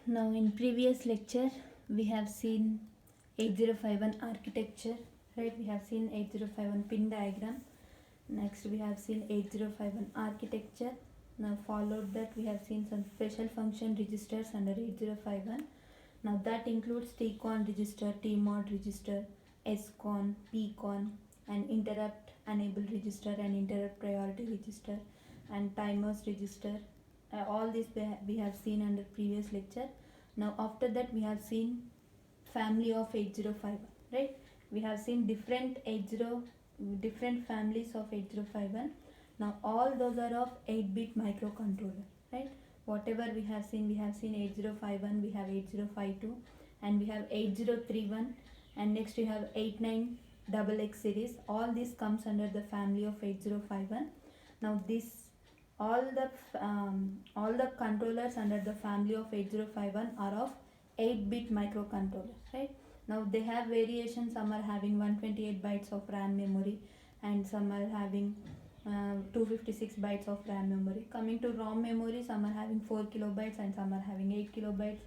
Now in previous lecture we have seen 8051 architecture, right? We have seen 8051 pin diagram. Next we have seen 8051 architecture. Now followed that we have seen some special function registers under 8051. Now that includes TCON register, TMOD register, SCON, PCON, and interrupt enable register and interrupt priority register and timers register. All this we have seen under previous lecture. Now after that we have seen family of 8051, right? We have seen different families of 8051. Now all those are of 8-bit microcontroller, right? Whatever we have seen 8051, we have 8052, and we have 8031, and next we have 89XX series. All this comes under the family of 8051. Now this all the controllers under the family of 8051 are of 8-bit microcontrollers, right? Now they have variations. Some are having 128 bytes of RAM memory, and some are having 256 bytes of RAM memory. Coming to ROM memory, some are having 4 kilobytes and some are having 8 kilobytes,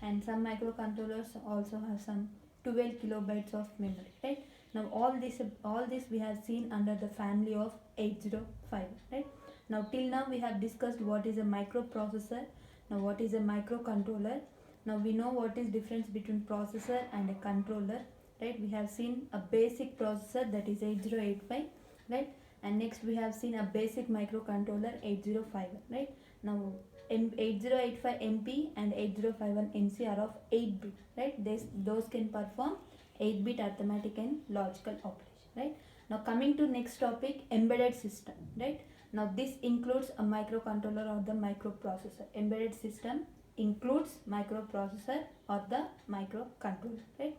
and some microcontrollers also have some 12 kilobytes of memory, right? Now all this we have seen under the family of 8051, right? Now till now we have discussed what is a microprocessor. Now what is a microcontroller? Now we know what is difference between processor and a controller, right? We have seen a basic processor, that is 8085, right? And next we have seen a basic microcontroller 8051, right? Now 8085 MP and 8051 NC are of 8-bit, right? Those can perform 8-bit arithmetic and logical operation, right? Now coming to next topic, embedded system, right? Now this includes a microcontroller or the microprocessor. Embedded system includes microprocessor or the microcontroller, right?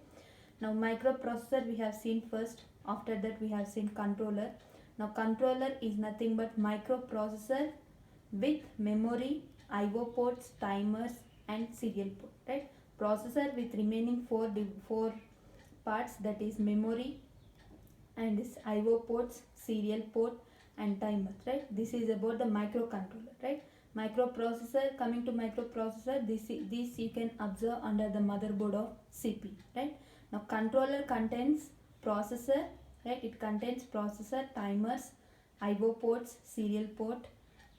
Now microprocessor we have seen first. After that we have seen controller. Now controller is nothing but microprocessor with memory, IO ports, timers, and serial port, right? Processor with remaining four parts, that is memory and this IO ports, serial port, and timers, right? This is about the microcontroller, right? Microprocessor, coming to microprocessor, this you can observe under the motherboard of CPU, right? Now controller contains processor, right? It contains processor, timers, IO ports, serial port,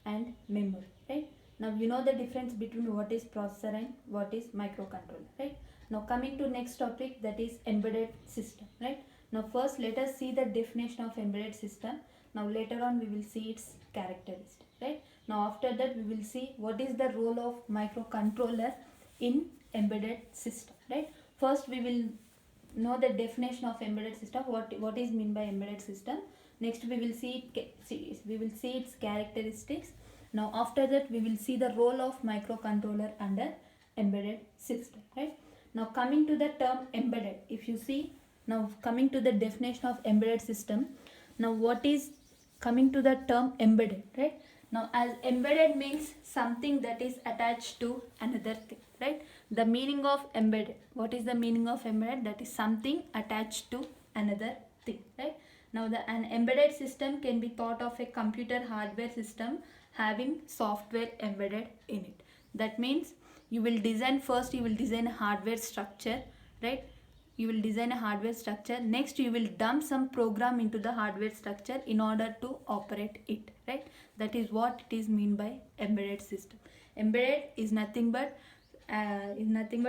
and memory, right? Now you know the difference between what is processor and what is microcontroller, right? Now coming to next topic, that is embedded system, right? Now first let us see the definition of embedded system. Now later on we will see its characteristics, right? Now after that we will see what is the role of microcontroller in embedded system, right? First we will know the definition of embedded system, what is meant by embedded system. Next we will see its characteristics. Now after that we will see the role of microcontroller under embedded system, right? Now coming to the term embedded, if you see, now coming to the definition of embedded system, now what is coming to the term embedded, right? Now as embedded means something that is attached to another thing, right? The meaning of embedded, what is the meaning of embedded? That is something attached to another thing, right? Now an embedded system can be thought of a computer hardware system having software embedded in it. That means you will design a hardware structure, right? You will design a hardware structure. Next you will dump some program into the hardware structure in order to operate it, right? That is what it is mean by embedded system. Embedded is nothing but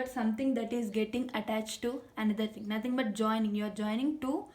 something that is getting attached to another thing. Nothing but joining. You are joining two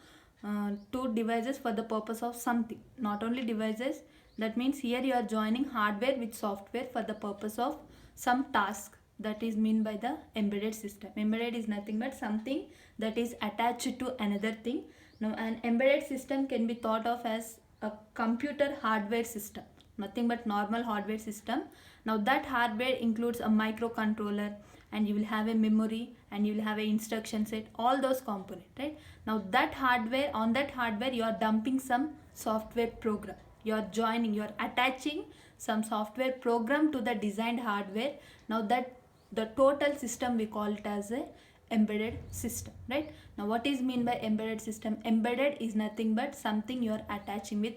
devices for the purpose of something. Not only devices. That means here you are joining hardware with software for the purpose of some task. That is mean by the embedded system. Embedded is nothing but something that is attached to another thing. Now an embedded system can be thought of as a computer hardware system, nothing but normal hardware system. Now that hardware includes a microcontroller, and you will have a memory, and you will have an instruction set, all those components, right? Now on that hardware you are dumping some software program. You are attaching some software program to the designed hardware. Now that the total system we call it as a embedded system, right? Now what is mean by embedded system? Embedded is nothing but something you are attaching with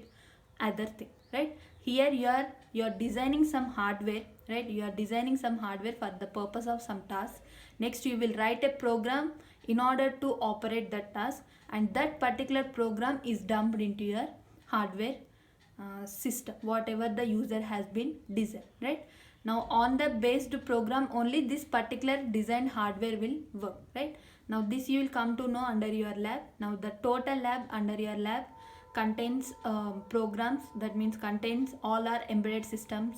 other thing, right? Here you are designing some hardware, right? You are designing some hardware for the purpose of some task. Next you will write a program in order to operate that task, and that particular program is dumped into your hardware system, whatever the user has been designed, right? Now on the based program only this particular designed hardware will work, right? Now this you will come to know under your lab. Now the total lab under your lab contains programs, that means contains all our embedded systems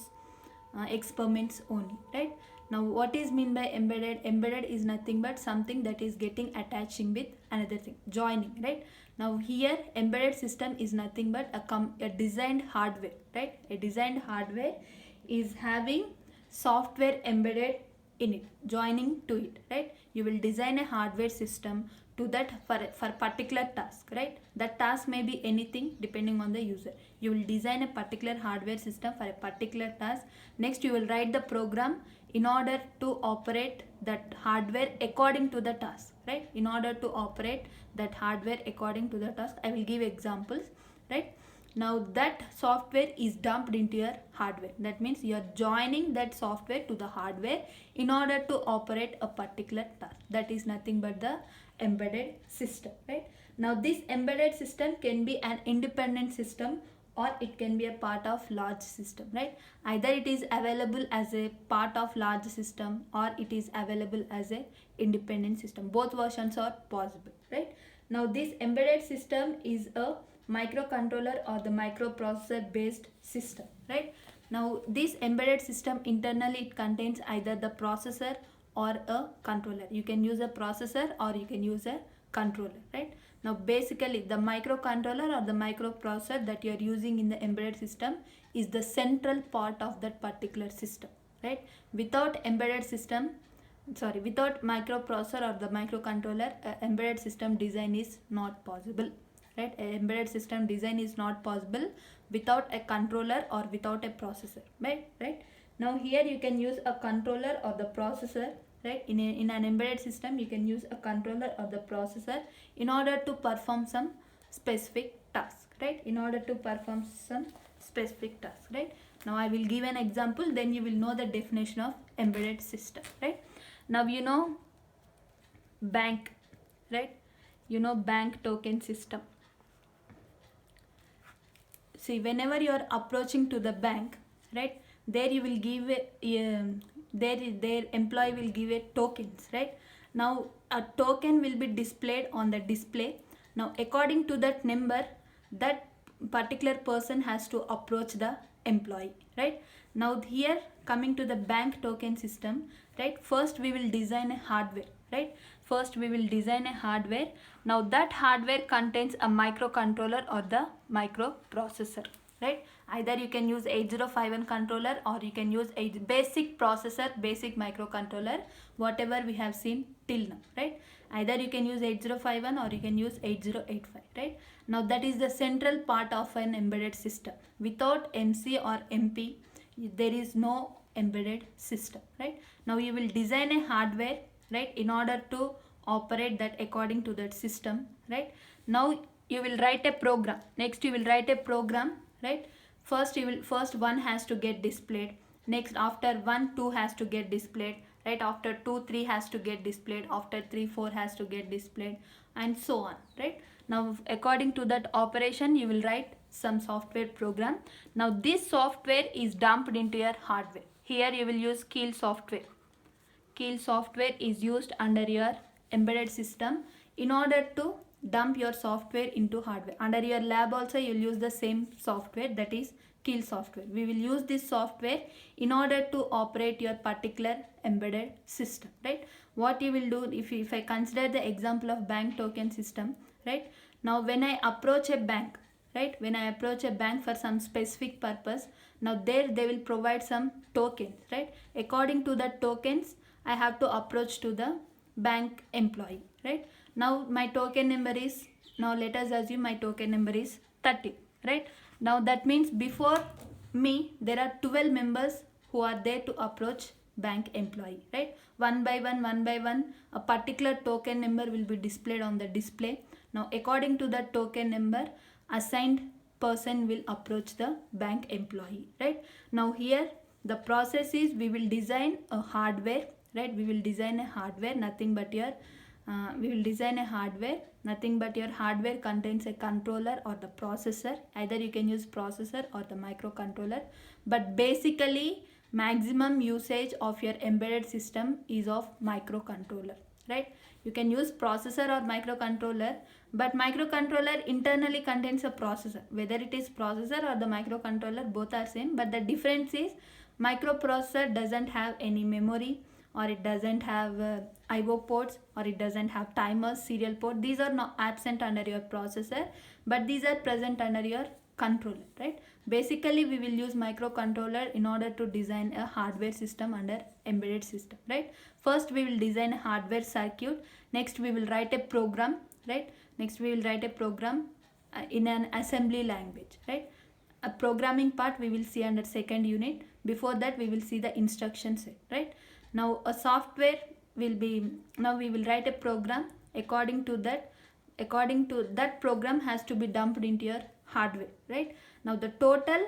experiments only, right? Now what is mean by embedded? Embedded is nothing but something that is getting attaching with another thing, joining, right? Now here embedded system is nothing but a designed hardware, right? A designed hardware is having software embedded in it, joining to it, right? You will design a hardware system to that for particular task, right? That task may be anything depending on the user. You will design a particular hardware system for a particular task. Next you will write the program in order to operate that hardware according to the task, right? In order to operate that hardware according to the task. I will give examples, right? Now that software is dumped into your hardware. That means you are joining that software to the hardware in order to operate a particular task. That is nothing but the embedded system, right? Now this embedded system can be an independent system or it can be a part of large system, right? Either it is available as a part of large system or it is available as a independent system. Both versions are possible, right? Now this embedded system is a microcontroller or the microprocessor based system, right? Now this embedded system internally it contains either the processor or a controller. You can use a processor or you can use a controller, right? Now basically the microcontroller or the microprocessor that you are using in the embedded system is the central part of that particular system, right? Without embedded system, without microprocessor or the microcontroller, embedded system design is not possible, right? Embedded system design is not possible without a controller or without a processor, right? Now here you can use a controller or the processor, right? In an embedded system you can use a controller or the processor in order to perform some specific task, right? In order to perform some specific task, right? Now I will give an example, then you will know the definition of embedded system, right? Now you know bank, right? You know bank token system. See, whenever you are approaching to the bank, right, there you will give their employee will give a tokens, right? Now a token will be displayed on the display. Now according to that number, that particular person has to approach the employee, right? Now here coming to the bank token system, right, first we will design a hardware, right? First we will design a hardware. Now that hardware contains a microcontroller or the microprocessor, right? Either you can use 8051 controller or you can use a basic processor, basic microcontroller, whatever we have seen till now, right? Either you can use 8051 or you can use 8085, right? Now that is the central part of an embedded system. Without MC or MP, there is no embedded system, right? Now you will design a hardware, right, in order to operate that according to that system, right? Now you will write a program. Next you will write a program, right? First one has to get displayed. Next after 1 2 has to get displayed, right? After 2 3 has to get displayed. After 3 4 has to get displayed, and so on, right? Now according to that operation you will write some software program. Now this software is dumped into your hardware. Here you will use Keil software. Keil software is used under your embedded system in order to dump your software into hardware. Under your lab also you will use the same software, that is Keil software. We will use this software in order to operate your particular embedded system, right? What you will do, if I consider the example of bank token system, right? Now when I approach a bank, right, when I approach a bank for some specific purpose, now there they will provide some tokens, right? According to the tokens I have to approach to the bank employee, right? Now my token number is, now let us assume my token number is 30, right? Now that means before me there are 12 members who are there to approach bank employee, right? One by one a particular token number will be displayed on the display. Now according to that token number, assigned person will approach the bank employee, right? Now here The process is we will design a hardware, right? We will design a hardware, nothing but your we will design a hardware, nothing but your hardware contains a controller or the processor. Either you can use processor or the microcontroller, but basically maximum usage of your embedded system is of microcontroller, right? You can use processor or microcontroller, but microcontroller internally contains a processor. Whether it is processor or the microcontroller, both are same, but the difference is microprocessor doesn't have any memory, or it doesn't have IO ports, or it doesn't have timers, serial port. These are not absent under your processor, but these are present under your controller, right? Basically we will use microcontroller in order to design a hardware system under embedded system, right? First we will design a hardware circuit, next we will write a program, right? Next we will write a program in an assembly language, right? A programming part we will see under second unit. Before that we will see the instruction set, right? Now a software will be, now we will write a program. According to that program has to be dumped into your hardware, right? Now the total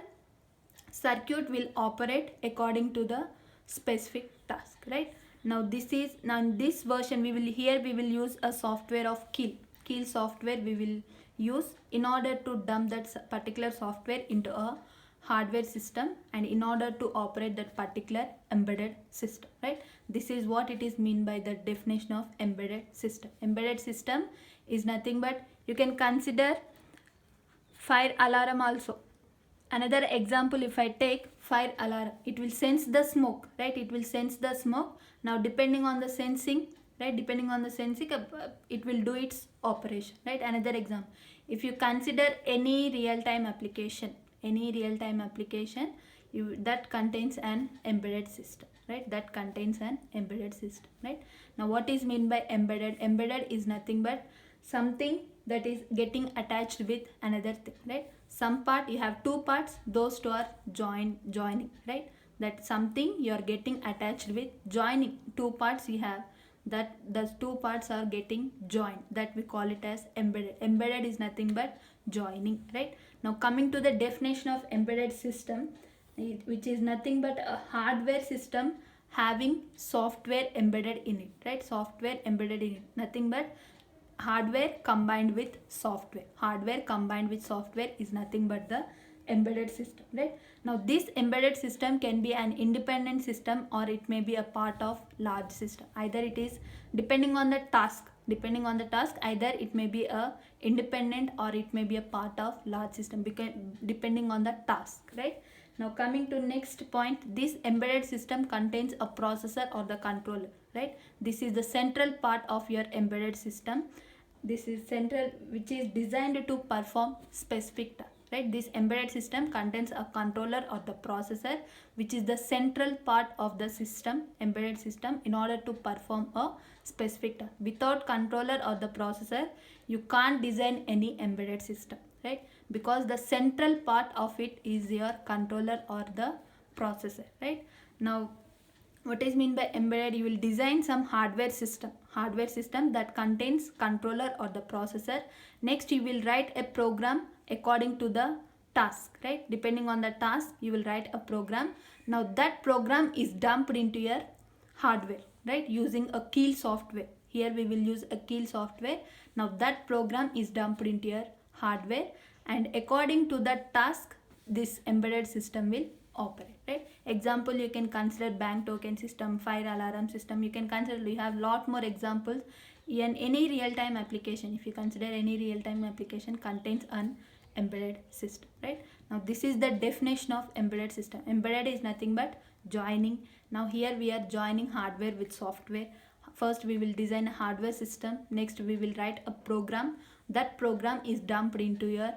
circuit will operate according to the specific task, right? Now in this version we will use a software of Keil software we will use in order to dump that particular software into a hardware system, and in order to operate that particular embedded system, right? This is what it is mean by the definition of embedded system. Embedded system is nothing but, you can consider fire alarm also. Another example, if I take fire alarm, it will sense the smoke, right? It will sense the smoke. Now depending on the sensing, right, depending on the sensing, it will do its operation, right? Another example, if you consider any real-time application, that contains an embedded system, right? That contains an embedded system, right? Now what is mean by embedded? Embedded is nothing but something that is getting attached with another thing, right? Some part, you have two parts, those two are joining, right? That something you are getting attached with, joining two parts you have, that those two parts are getting joined, that we call it as embedded. Embedded is nothing but joining, right? Now coming to the definition of embedded system, which is nothing but a hardware system having software embedded in it, right? Software embedded in it, nothing but hardware combined with software. Hardware combined with software is nothing but the embedded system, right? Now this embedded system can be an independent system, or it may be a part of large system. Either it is depending on the task, either it may be a independent or it may be a part of large system, depending on the task, right? Now coming to next point, this embedded system contains a processor or the controller, right? This is the central part of your embedded system. This is central, which is designed to perform specific task, right? This embedded system contains a controller or the processor, which is the central part of the system, embedded system, in order to perform a specific task. Without controller or the processor, you can't design any embedded system, right? Because the central part of it is your controller or the processor, right? Now what is mean by embedded? You will design some hardware system that contains controller or the processor. Next you will write a program according to the task, right? Depending on the task you will write a program. Now that program is dumped into your hardware, right, using a Keil software. Here we will use a Keil software. Now that program is dumped into your hardware, and according to that task this embedded system will operate, right? Example, you can consider bank token system, fire alarm system. You can consider, you have lot more examples in any real-time application. If you consider any real-time application contains an embedded system, right? Now this is the definition of embedded system. Embedded is nothing but joining. Now here we are joining hardware with software. First we will design a hardware system, next we will write a program. That program is dumped into your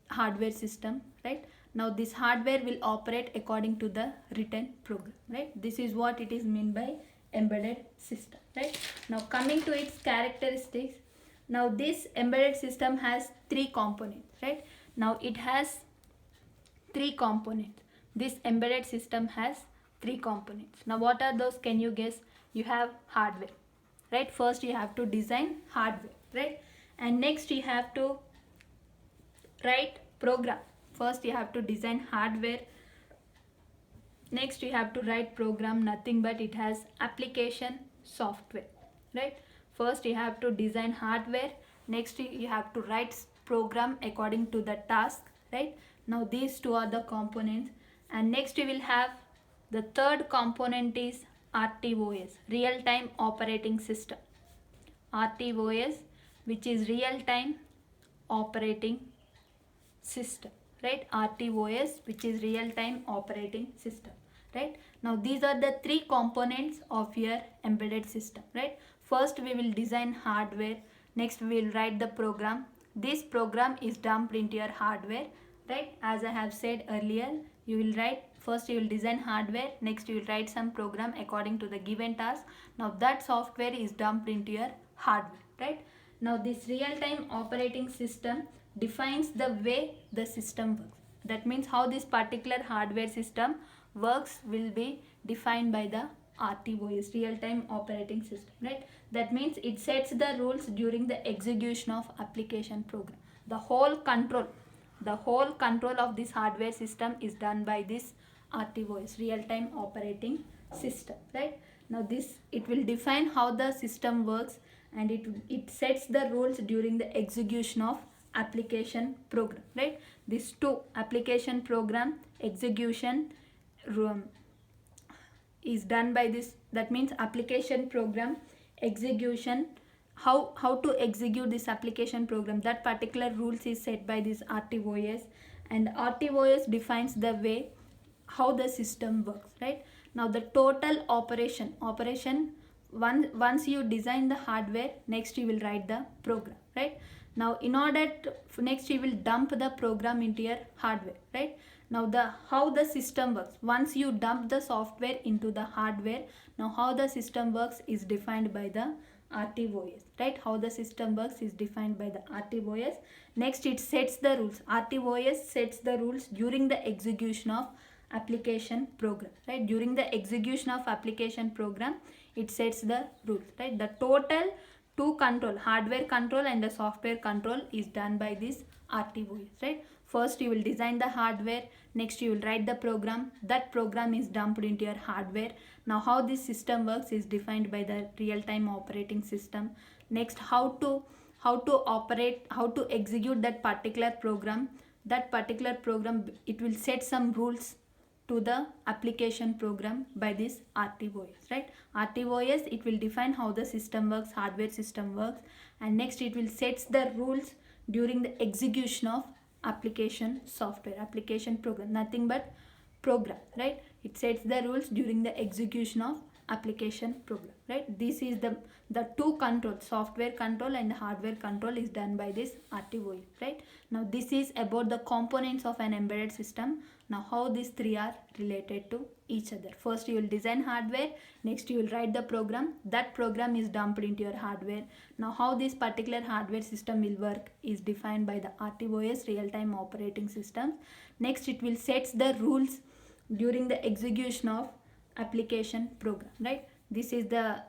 hardware system, right? Now this hardware will operate according to the written program, right? This is what it is meant by embedded system, right? Now coming to its characteristics. Now this embedded system has three components, right? Now it has three components. This embedded system has three components. Now what are those? Can you guess? You have hardware, right? First you have to design hardware, right? And next you have to write program. First you have to design hardware, Next you have to write program, nothing but it has application software, right? First you have to design hardware, next you have to write program according to the task, right? Now these two are the components, and next we will have the third component is RTOS, real time operating system. RTOS, which is real time operating system, right? RTOS, which is real time operating system, right? Now these are the three components of your embedded system, right? First we will design hardware, next we will write the program. This program is dumped into your hardware, right? As I have said earlier, you will write, first you will design hardware, next you will write some program according to the given task. Now that software is dumped into your hardware, right? Now this real time operating system defines the way the system works. That means how this particular hardware system works will be defined by the RTOS, real time operating system, right? That means it sets the rules during the execution of application program. The whole control of this hardware system is done by this RTOS, real time operating system, right? Now this, it will define how the system works, and it sets the rules during the execution of application program, right? These two, application program execution is done by this. That means application program execution, how to execute this application program, that particular rules is set by this RTOS, and RTOS defines the way how the system works, right? Now the total operation once you design the hardware, next you will write the program, right? Now in order to, next you will dump the program into your hardware, right? Now the how the system works, once you dump the software into the hardware, now how the system works is defined by the RTOS, right? How the system works is defined by the RTOS. Next it sets the rules. RTOS sets the rules during the execution of application program, right? During the execution of application program, it sets the rules, right? The total two control, hardware control and the software control, is done by this RTOS, right? First you will design the hardware, next you will write the program, that program is dumped into your hardware. Now how this system works is defined by the real time operating system. Next how to operate, how to execute that particular program, it will set some rules to the application program by this RTOS, right? RTOS, it will define how the system works, hardware system works, and next it will set the rules during the execution of application software, application program, nothing but program, right? It sets the rules during the execution of application program, right? This is the two control, software control and hardware control, is done by this RTOS, right? Now this is about the components of an embedded system. Now how these three are related to each other. First you will design hardware, next you will write the program, that program is dumped into your hardware. Now how this particular hardware system will work is defined by the RTOS, real time operating system. Next it will set the rules during the execution of application program, right? This is the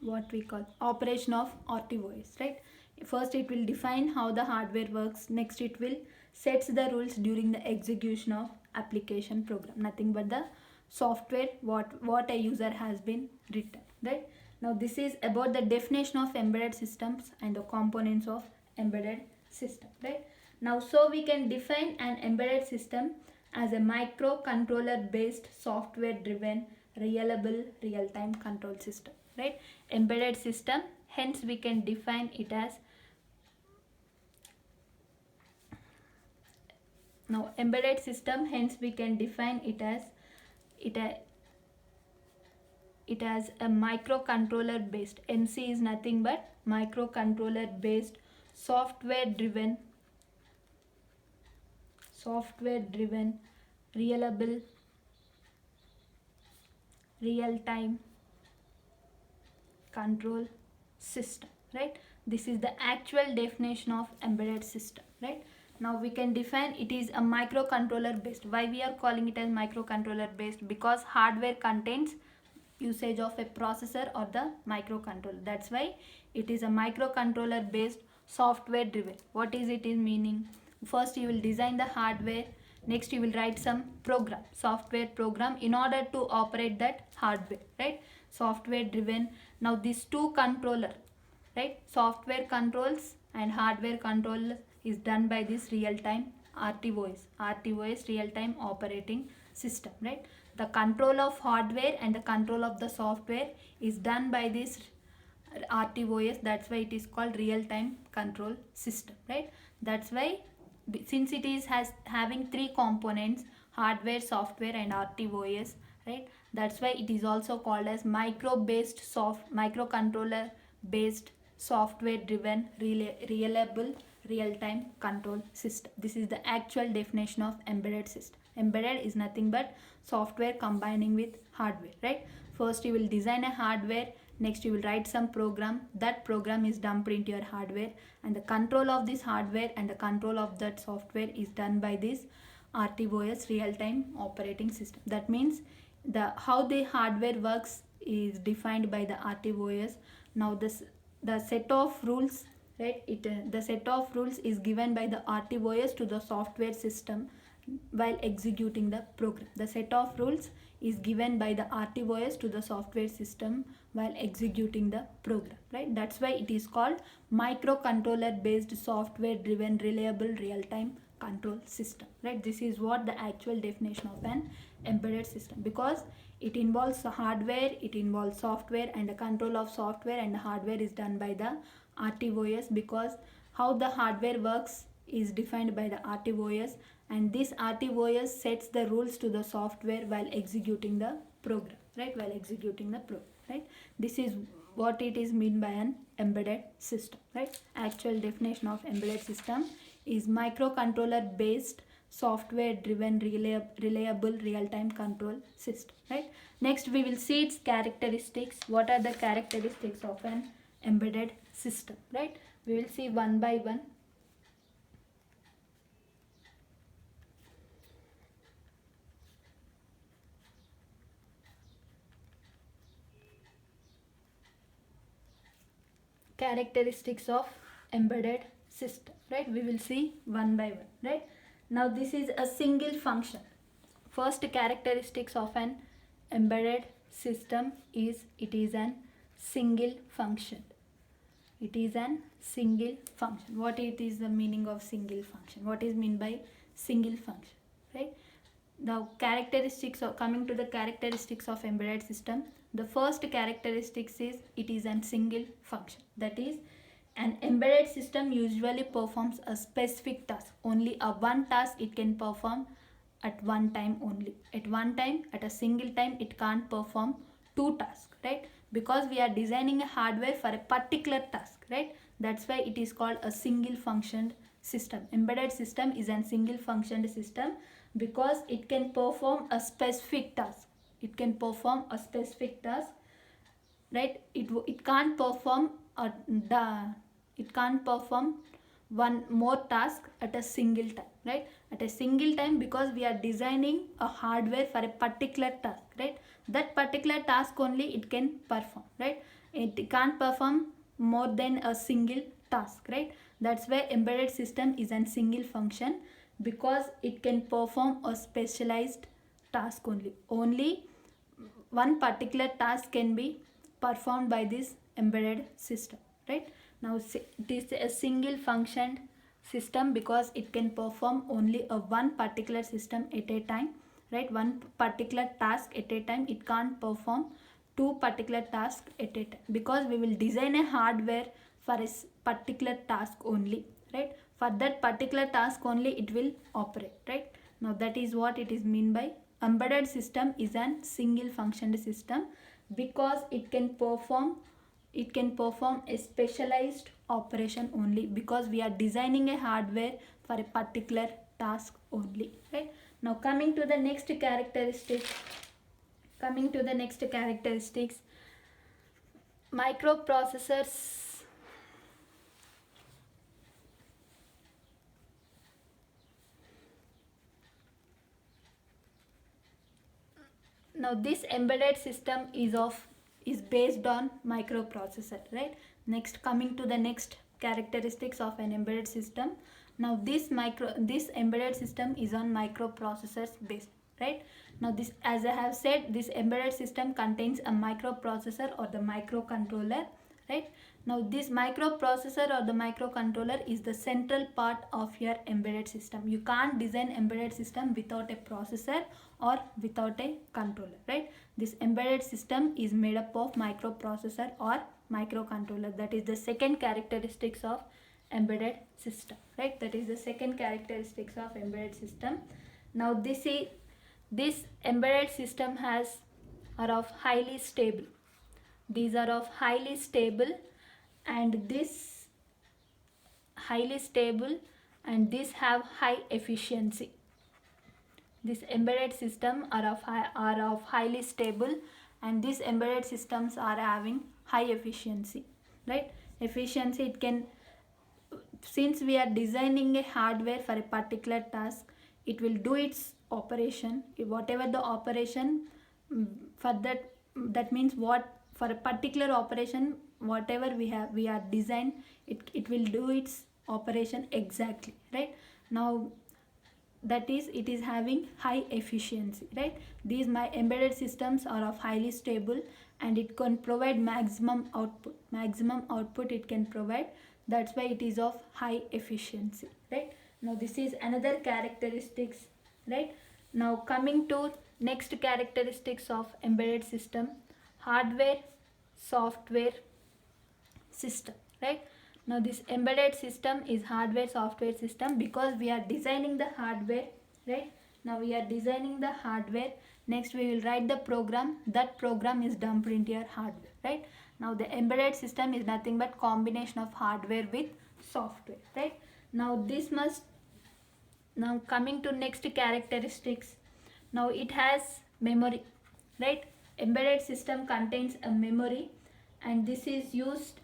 what we call operation of RTOS, right? First it will define how the hardware works, next it will sets the rules during the execution of application program, nothing but the software what a user has been written, right? Now this is about the definition of embedded systems and the components of embedded system, right? Now so we can define an embedded system as a microcontroller based software driven reliable real time control system, right? Embedded system, hence we can define it as, now embedded system, hence we can define it as it as a microcontroller based, MC is nothing but microcontroller based software driven reliable real time control system, right? This is the actual definition of embedded system, right? Now we can define it is a microcontroller based. Why we are calling it as microcontroller based? Because hardware contains usage of a processor or the microcontroller. That's why it is a microcontroller based software driven. What is it in meaning? First you will design the hardware, Next you will write some program, software program, in order to operate that hardware, right? Software driven. Now these two controller, right? Software controls and hardware control is done by this real time RTOS, real time operating system, right? The control of hardware and the control of the software is done by this RTOS. That's why it is called real time control system, right? That's why, since it is having three components, hardware, software and RTOS, right? That's why it is also called as microcontroller based software driven reliable real time control system. This is the actual definition of embedded system. Embedded is nothing but software combining with hardware, right? First you will design a hardware, next you will write some program, that program is dumped into your hardware, and the control of this hardware and the control of that software is done by this RTOS, real time operating system. That means how the hardware works is defined by the RTOS. Now the set of rules, right? The set of rules is given by the RTOS to the software system while executing the program. The set of rules is given by the RTOS to the software system while executing the program, right? That's why it is called microcontroller based software driven reliable real time control system, right? This is what the actual definition of an embedded system, because it involves hardware, it involves software, and the control of software and the hardware is done by the RTOS, because how the hardware works is defined by the RTOS, and this RTOS sets the rules to the software while executing the program, right? While executing the program, right? This is what it is mean by an embedded system, right? Actual definition of embedded system is microcontroller based software driven reliable real time control system, right? Next we will see its characteristics. What are the characteristics of an embedded system, right? We will see one by one. Characteristics of embedded system, right? We will see one by one, right? Now this is a single function. First characteristics of an embedded system is it is an single function. It is an single function. What it is the meaning of single function? What is mean by single function, right? The characteristics of, coming to the characteristics of embedded system, the first characteristics is it is a single function. That is, an embedded system usually performs a specific task. Only a one task it can perform at one time only. At one time, at a single time, it can't perform two tasks, right? Because we are designing a hardware for a particular task, right? That's why it is called a single functioned system. Embedded system is a single functioned system because it can perform a specific task. It can perform a specific task, right? It can't perform one more task at a single time, right? At a single time, because we are designing a hardware for a particular task, right? That particular task only it can perform, right? It can't perform more than a single task, right? That's why embedded system is a single function, because it can perform a specialized task only. Only one particular task can be performed by this embedded system, right? Now it is a single functioned system because it can perform only a one particular system at a time, right? One particular task at a time. It can't perform two particular tasks at a time, because we will design a hardware for a particular task only, right? For that particular task only it will operate, right? Now that is what it is mean by embedded system is a single functioned system, because it can perform a specialized operation only, because we are designing a hardware for a particular task only, right? Now coming to the next characteristics, microprocessors. Now this embedded system is based on microprocessor, right? Next, coming to the next characteristics of an embedded system, Now this embedded system is on microprocessors based, right? Now this, as I have said, this embedded system contains a microprocessor or the microcontroller, right? Now this microprocessor or the microcontroller is the central part of your embedded system. You can't design embedded system without a processor or without a controller, right? This embedded system is made up of microprocessor or microcontroller. That is the second characteristics of embedded system, right? That is the second characteristics of embedded system. Now this embedded system are of highly stable. These are of highly stable, and this highly stable, and this have high efficiency. This embedded system are of highly stable, and these embedded systems are having high efficiency, right? Efficiency, it can, since we are designing a hardware for a particular task, it will do its operation, whatever the operation, for that means what, for a particular operation, whatever we are designed, it will do its operation exactly, right? Now that is, it is having high efficiency, right? These my embedded systems are of highly stable, and it can provide maximum output it can provide. That's why it is of high efficiency, right? Now this is another characteristics, right? Now coming to next characteristics of embedded system, hardware software system, right? Now this embedded system is hardware software system because we are designing the hardware, right? Now we are designing the hardware, next we will write the program, that program is dumped into your hardware, right? Now the embedded system is nothing but combination of hardware with software, right? Now this must, now coming to next characteristics, now it has memory, right? Embedded system contains a memory, and this is used,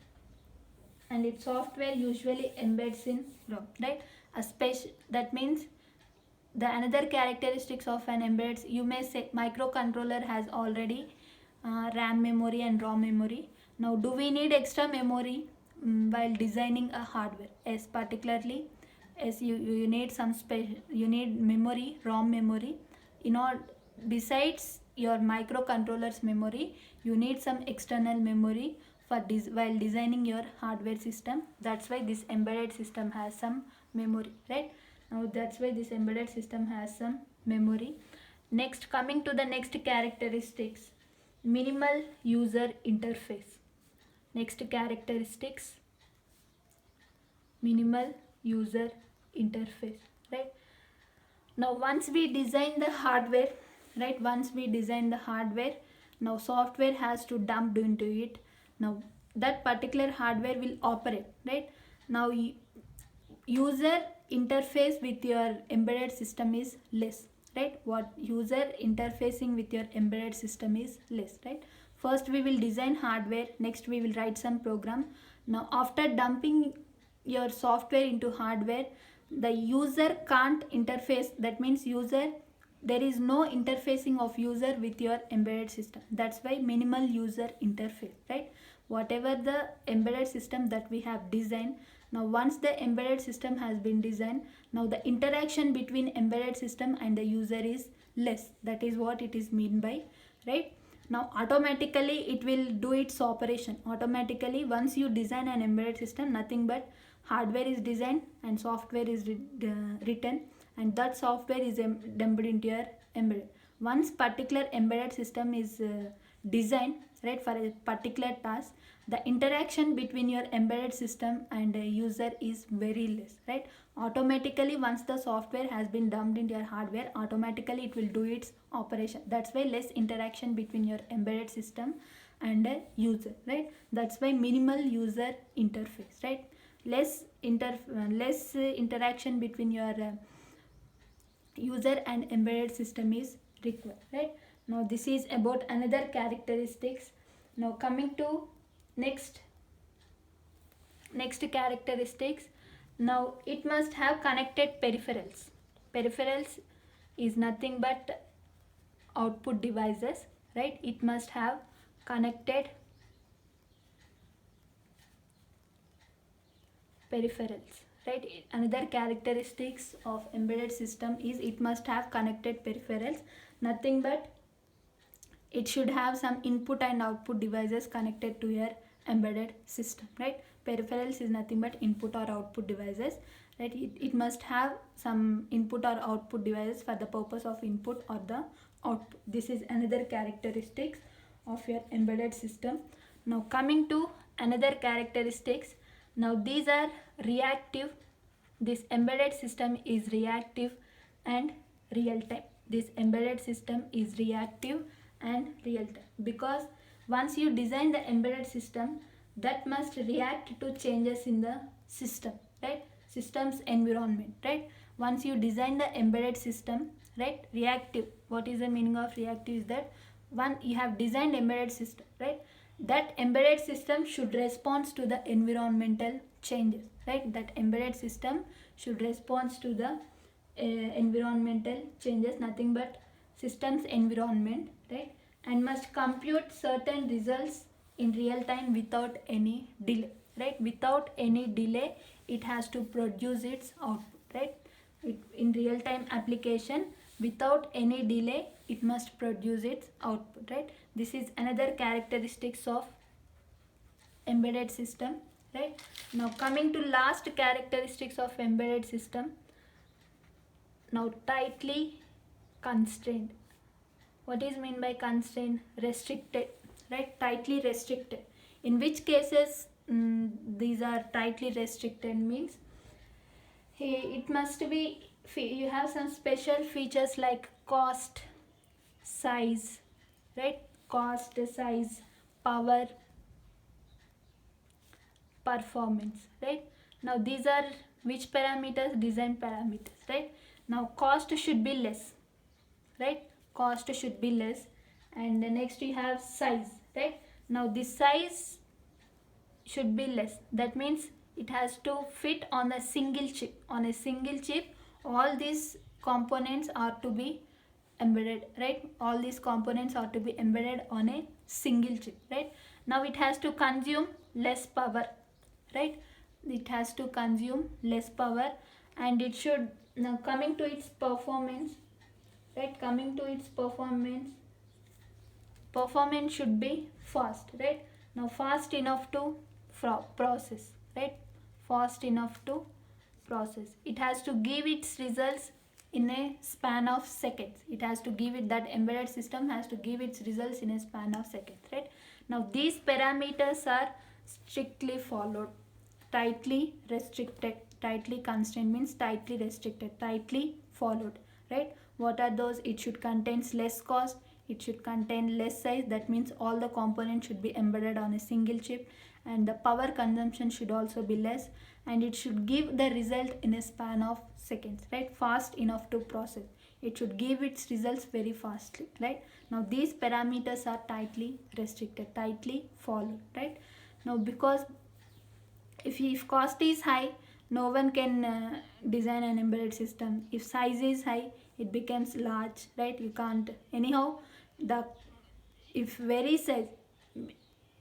and its software usually embeds in ROM, right? That means the another characteristics of an embedded, you may say microcontroller has already RAM memory and ROM memory. Now do we need extra memory while designing a hardware? Yes, particularly as you need some you need memory, ROM memory. Besides your microcontroller's memory, you need some external memory for while designing your hardware system. That's why this embedded system has some memory, right? Now that's why this embedded system has some memory. Next, coming to the next characteristics, minimal user interface. Next characteristics, minimal user interface, right? Now once we design the hardware, right, once we design the hardware, now software has to dump into it. Now that particular hardware will operate, right? Now user interface with your embedded system is less, right? What user interfacing with your embedded system is less, right? First we will design hardware, next we will write some program. Now after dumping your software into hardware, the user can't interface. That means there is no interfacing of user with your embedded system. That's why minimal user interface, right? Whatever the embedded system that we have designed, now once the embedded system has been designed, now the interaction between embedded system and the user is less. That is what it is mean by, right? Now automatically it will do its operation. Automatically once you design an embedded system, nothing but hardware is designed and software is written, and that software is dumped into your embedded. Once particular embedded system is designed, right, for a particular task, the interaction between your embedded system and the user is very less, right? Automatically once the software has been dumped into your hardware, automatically it will do its operation. That's why less interaction between your embedded system and a user, right? That's why minimal user interface, right? Less interaction between your user and embedded system is required, right? Now this is about another characteristics. Now coming to next characteristics, now it must have connected peripherals. Peripherals is nothing but output devices, right? It must have connected peripherals, right? Another characteristics of embedded system is it must have connected peripherals, nothing but it should have some input and output devices connected to your embedded system, right? Peripherals is nothing but input or output devices, right? It must have some input or output devices for the purpose of input or the output. This is another characteristics of your embedded system. Now coming to another characteristics, now these are reactive. This embedded system is reactive and real time. This embedded system is reactive and real time because once you design the embedded system, that must react to changes in the system, right? System's environment, right? Once you design the embedded system, right? Reactive, what is the meaning of reactive is that one, you have designed embedded system, right? That embedded system should respond to the environmental changes, right? That embedded system should respond to the environmental changes, nothing but system's environment, right? And must compute certain results in real time without any delay, right? Without any delay it has to produce its output, right? In real time application, without any delay it must produce its output, right? This is another characteristics of embedded system, right? Now coming to last characteristics of embedded system, now tightly constrained. What is meant by constrained? Restricted, right? Tightly restricted. In which cases these are tightly restricted means it must be, you have some special features like cost, size, right? Cost, size, power, performance, right? Now these are which parameters? Design parameters, right? Now cost should be less, right? Cost should be less. And the next you have size, right? Now this size should be less, that means it has to fit on a single chip. On a single chip all these components are to be embedded, right? All these components are to be embedded on a single chip, right? Now it has to consume less power, right? It has to consume less power. And it should, now coming to its performance, right? Coming to its performance should be fast, right? Now fast enough to process, right? Fast enough to process. It has to give its results in a span of seconds. It has to give it, that embedded system has to give its results in a span of seconds, right? Now these parameters are strictly followed. Tightly restricted, tightly constrained means tightly restricted, tightly followed, right? What are those? It should contain less cost, it should contain less size, that means all the components should be embedded on a single chip, and the power consumption should also be less, and it should give the result in a span of seconds, right? Fast enough to process. It should give its results very fastly, right? Now these parameters are tightly restricted, tightly followed, right? Now because if cost is high, no one can design an embedded system. If size is high, it becomes large, right? You can't anyhow. The if very size,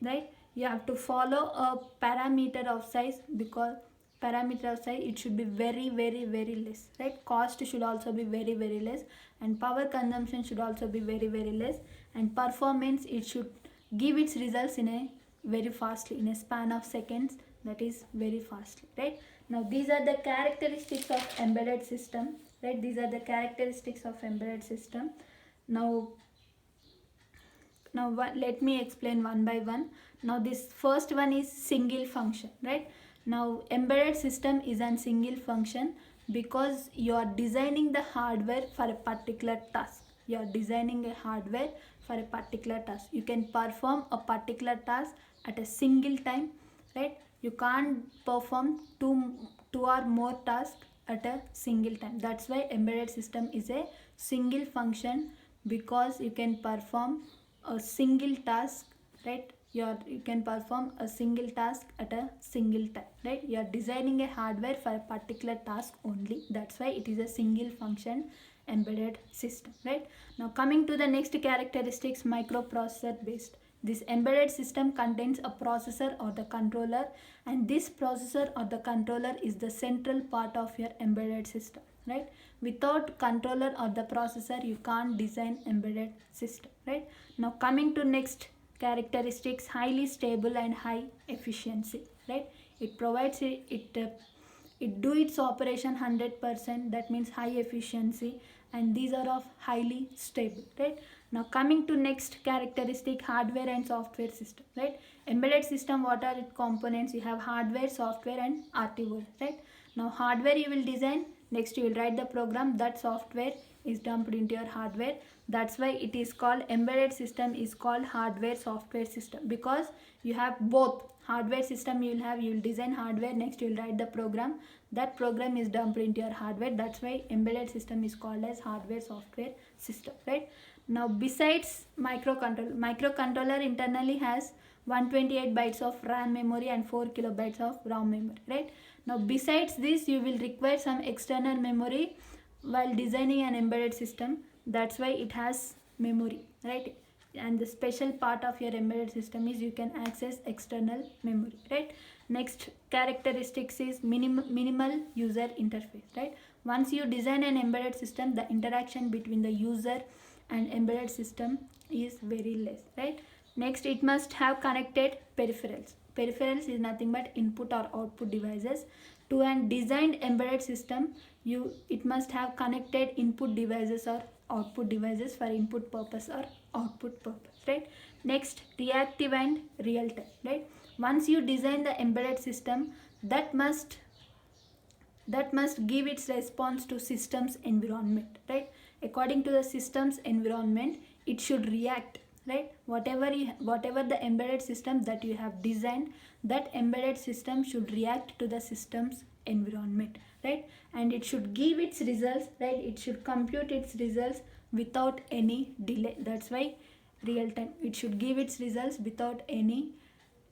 right, you have to follow a parameter of size, because parameter of size it should be very less, right? Cost should also be very less, and power consumption should also be very less, and performance it should give its results in a very fastly, in a span of seconds, that is very fastly, right? Now these are the characteristics of embedded system, right? These are the characteristics of embedded system. Now let me explain one by one. Now this first one is single function, right? Now embedded system is a single function because you are designing the hardware for a particular task. You are designing a hardware for a particular task. You can perform a particular task at a single time, right? You can't perform two or more tasks at a single time. That's why embedded system is a single function, because you can perform a single task, right? You can perform a single task at a single time, right? You are designing a hardware for a particular task only. That's why it is a single function embedded system, right? Now coming to the next characteristics, microprocessor based. This embedded system contains a processor or the controller, and this processor or the controller is the central part of your embedded system, right? Without controller or the processor, you can't design embedded system, right? Now coming to next characteristics, highly stable and high efficiency, right? It provides it do its operation 100%, that means high efficiency, and these are of highly stable, right? Now coming to next characteristic, hardware and software system, right? Embedded system, what are its components? You have hardware, software and RTOs, right? Now hardware you will design, next you will write the program, that software is dumped into your hardware. That's why it is called embedded system is called hardware software system, because you have both. Hardware system you will design hardware, next you will write the program, that program is dumped into your hardware. That's why embedded system is called as hardware software system, right? Now besides microcontroller internally has 128 bytes of RAM memory and 4 kilobytes of ROM memory, right? Now besides this you will require some external memory while designing an embedded system. That's why it has memory, right? And the special part of your embedded system is you can access external memory, right? Next characteristics is minimal user interface, right? Once you design an embedded system, the interaction between the user and embedded system is very less, right? Next, it must have connected peripherals. Peripherals is nothing but input or output devices. To a designed embedded system, it must have connected input devices or output devices for input purpose or output purpose, right? Next, reactive and real time, right? Once you design the embedded system, that must give its response to system's environment, right? According to the system's environment, it should react, right? Whatever the embedded system that you have designed, that embedded system should react to the system's environment, right? And it should give its results, right? It should compute its results without any delay. That's why real time. It should give its results without any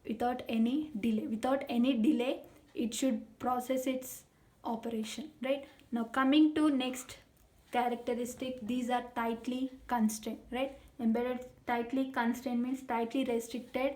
delay. Without any delay, it should process its operation, right? Now coming to next characteristic, these are tightly constrained, right? Embedded tightly constrained means tightly restricted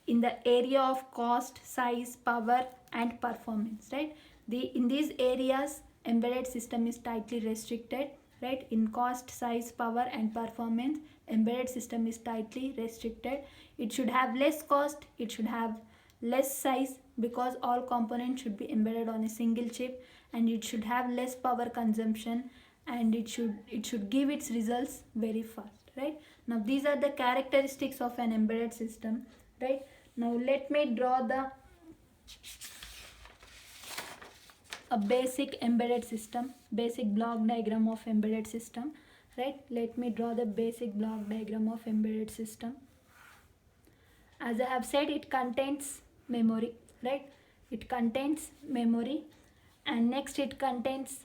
in the area of cost, size, power and performance, right? In these areas, embedded system is tightly restricted, right? In cost, size, power and performance, embedded system is tightly restricted. It should have less cost, it should have less size, because all components should be embedded on a single chip, and it should have less power consumption, and it should give its results very fast, right? Now these are the characteristics of an embedded system, right? Now let me draw a basic embedded system, basic block diagram of embedded system, right? Let me draw the basic block diagram of embedded system. As I have said, it contains memory, right? It contains memory, and next it contains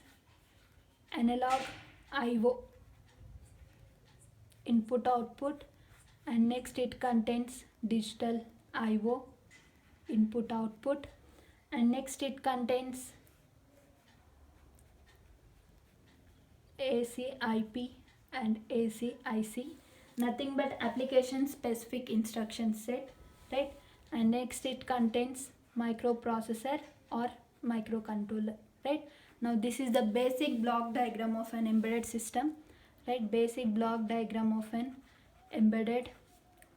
analog IO, input output, and next it contains digital IO, input output, and next it contains ACIP and ACIC, nothing but application specific instruction set, right? And next it contains microprocessor or microcontroller, right? Now this is the basic block diagram of an embedded system, right? Basic block diagram of an embedded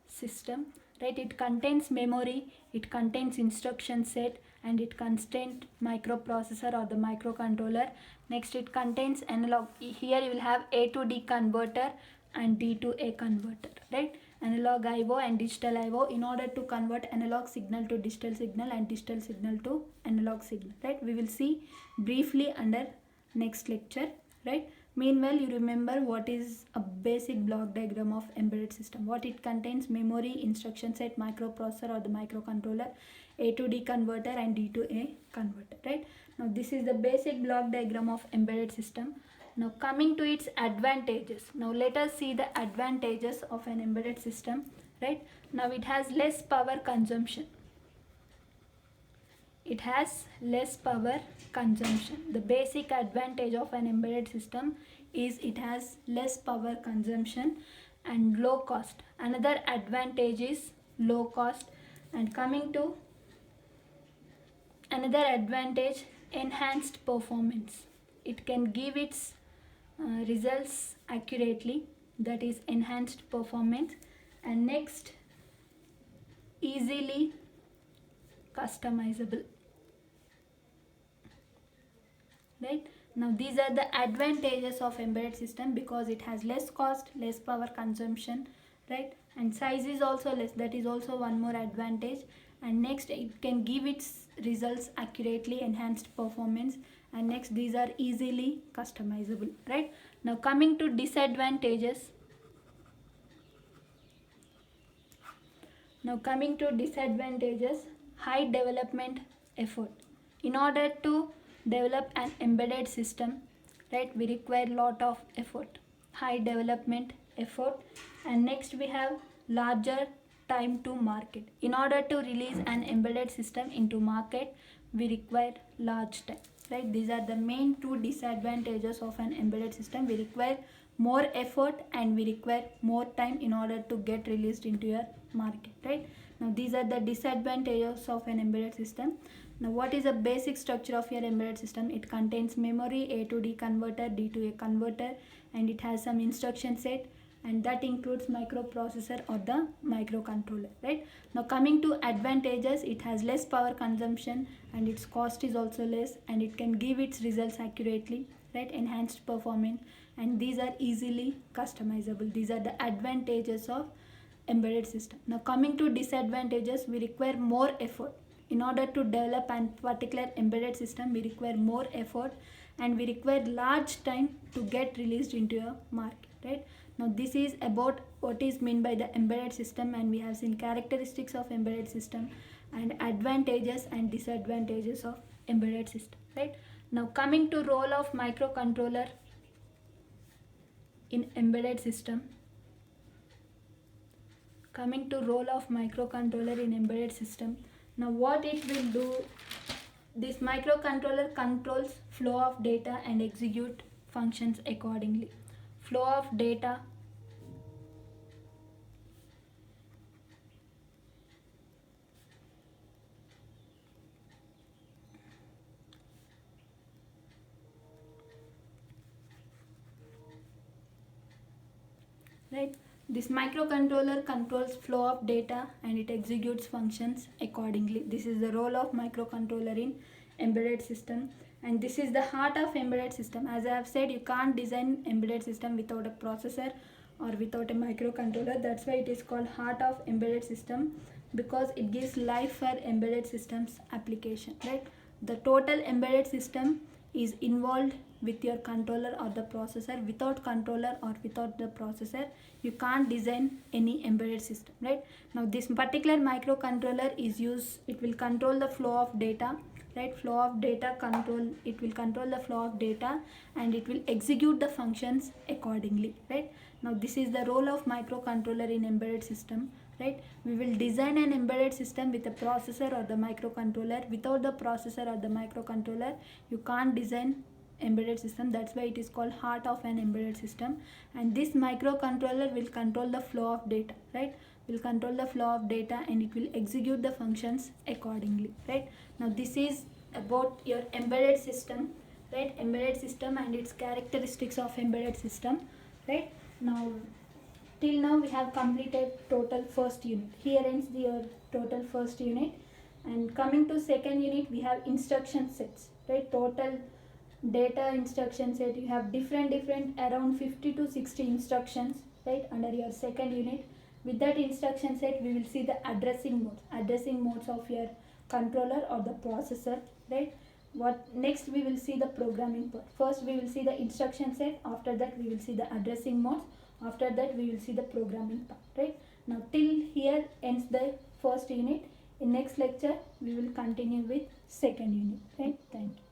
system, right? It contains memory, it contains instruction set, and it contains microprocessor or the microcontroller. Next it contains analog. Here you will have A to D converter and D to A converter, right? Analog IO and digital IO, in order to convert analog signal to digital signal and digital signal to analog signal, right? We will see briefly under next lecture, right? Meanwhile, you remember what is a basic block diagram of embedded system. What it contains: memory, instruction set, microprocessor or the microcontroller, A to D converter and D to A converter, right? Now this is the basic block diagram of embedded system. Now coming to its advantages. Now let us see the advantages of an embedded system, right? Now it has less power consumption. It has less power consumption. The basic advantage of an embedded system is it has less power consumption and low cost. Another advantage is low cost. And coming to another advantage, enhanced performance. It can give its results accurately, that is enhanced performance. And next, easily customizable, right? Now these are the advantages of embedded system, because it has less cost, less power consumption, right? And size is also less, that is also one more advantage. And next, it can give its results accurately, enhanced performance. And next, these are easily customizable, right? Now coming to disadvantages. High development effort. In order to develop an embedded system, right, we require lot of effort, high development effort. And next, we have larger time to market. In order to release an embedded system into market, we require large time, right? These are the main two disadvantages of an embedded system. We require more effort and we require more time in order to get released into your market, right? Now these are the disadvantages of an embedded system. Now what is the basic structure of your embedded system? It contains memory, A to D converter, D to A converter, and it has some instruction set, and that includes microprocessor or the microcontroller, right? Now coming to advantages, it has less power consumption and its cost is also less, and it can give its results accurately, right? Enhanced performance, and these are easily customizable. These are the advantages of embedded system. Now coming to disadvantages, we require more effort. In order to develop a particular embedded system, we require more effort and we require large time to get released into a market, right? Now this is about what is meant by the embedded system, and we have seen characteristics of embedded system and advantages and disadvantages of embedded system, right? Now coming to role of microcontroller in embedded system. Coming to role of microcontroller in embedded system. Now what it will do, this microcontroller controls flow of data and execute functions accordingly. Flow of data, right? This microcontroller controls flow of data and it executes functions accordingly. This is the role of microcontroller in embedded system, and this is the heart of embedded system. As I have said, you can't design embedded system without a processor or without a microcontroller. That's why it is called heart of embedded system, because it gives life for embedded systems application, right? The total embedded system is involved with your controller or the processor. Without controller or without the processor, you can't design any embedded system, right? Now this particular microcontroller is used, it will control the flow of data, right? Flow of data control, it will control the flow of data and it will execute the functions accordingly, right? Now this is the role of microcontroller in embedded system, right? We will design an embedded system with a processor or the microcontroller. Without the processor or the microcontroller, you can't design embedded system. That's why it is called heart of an embedded system. And this microcontroller will control the flow of data, right? Will control the flow of data and it will execute the functions accordingly, right? Now this is about your embedded system, right? Embedded system and its characteristics of embedded system, right? Now till now we have completed total first unit. Here ends your total first unit, and coming to second unit, we have instruction sets, right? Total data instruction set, you have different around 50 to 60 instructions, right, under your second unit. With that instruction set, we will see the addressing modes of your controller or the processor, right? What next, we will see the programming part. First we will see the instruction set, after that we will see the addressing modes, after that we will see the programming part, right? Now till here ends the first unit. In next lecture we will continue with second unit, right? Thank you.